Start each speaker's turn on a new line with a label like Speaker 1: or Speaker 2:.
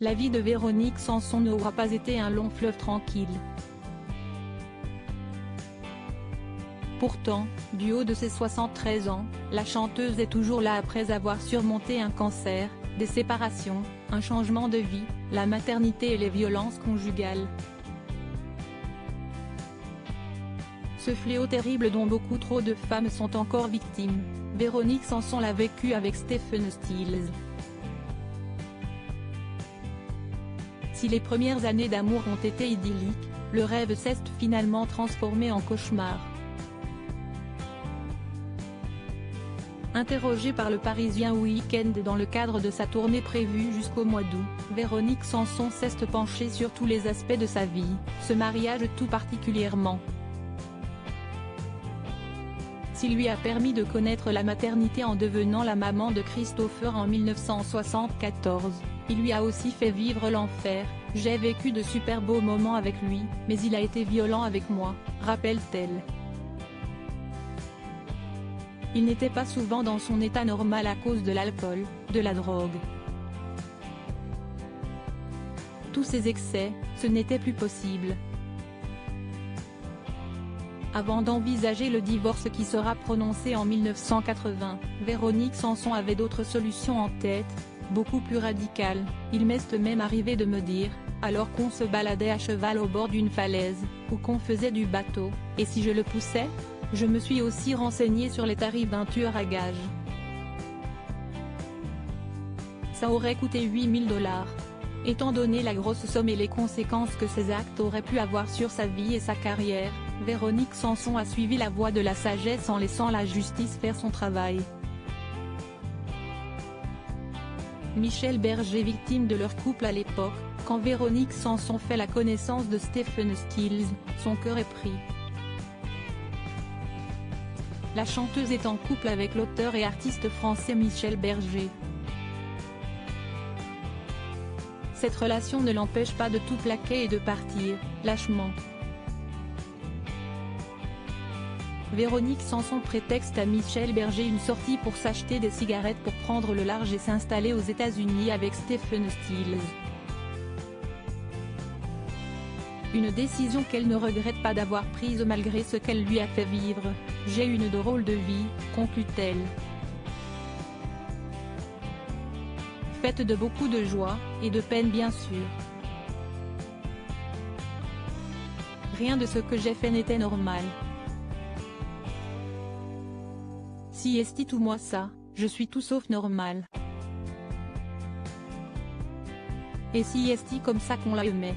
Speaker 1: La vie de Véronique Sanson n'aura pas été un long fleuve tranquille. Pourtant, du haut de ses 73 ans, la chanteuse est toujours là après avoir surmonté un cancer, des séparations, un changement de vie, la maternité et les violences conjugales. Ce fléau terrible dont beaucoup trop de femmes sont encore victimes, Véronique Sanson l'a vécu avec Stephen Stills. Si les premières années d'amour ont été idylliques, le rêve s'est finalement transformé en cauchemar. Interrogée par le Parisien Week-end dans le cadre de sa tournée prévue jusqu'au mois d'août, Véronique Sanson s'est penchée sur tous les aspects de sa vie, ce mariage tout particulièrement. S'il lui a permis de connaître la maternité en devenant la maman de Christopher en 1974, il lui a aussi fait vivre l'enfer. J'ai vécu de super beaux moments avec lui, mais il a été violent avec moi, rappelle-t-elle. Il n'était pas souvent dans son état normal à cause de l'alcool, de la drogue. Tous ces excès, ce n'était plus possible. Avant d'envisager le divorce qui sera prononcé en 1980, Véronique Sanson avait d'autres solutions en tête, beaucoup plus radicales. Il m'est même arrivé de me dire, alors qu'on se baladait à cheval au bord d'une falaise, ou qu'on faisait du bateau, et si je le poussais? Je me suis aussi renseignée sur les tarifs d'un tueur à gages. Ça aurait coûté 8 000 $. Étant donné la grosse somme et les conséquences que ces actes auraient pu avoir sur sa vie et sa carrière, Véronique Sanson a suivi la voie de la sagesse en laissant la justice faire son travail. Michel Berger, victime de leur couple à l'époque, quand Véronique Sanson fait la connaissance de Stephen Stills, son cœur est pris. La chanteuse est en couple avec l'auteur et artiste français Michel Berger. Cette relation ne l'empêche pas de tout plaquer et de partir, lâchement. Véronique Sanson prétexte à Michel Berger une sortie pour s'acheter des cigarettes pour prendre le large et s'installer aux États-Unis avec Stephen Stills. Une décision qu'elle ne regrette pas d'avoir prise malgré ce qu'elle lui a fait vivre. J'ai une drôle de vie, conclut-elle. Faite de beaucoup de joie, et de peine bien sûr. Rien de ce que j'ai fait n'était normal. Si esti tout moi ça, je suis tout sauf normal. Et si esti comme ça qu'on la aimait.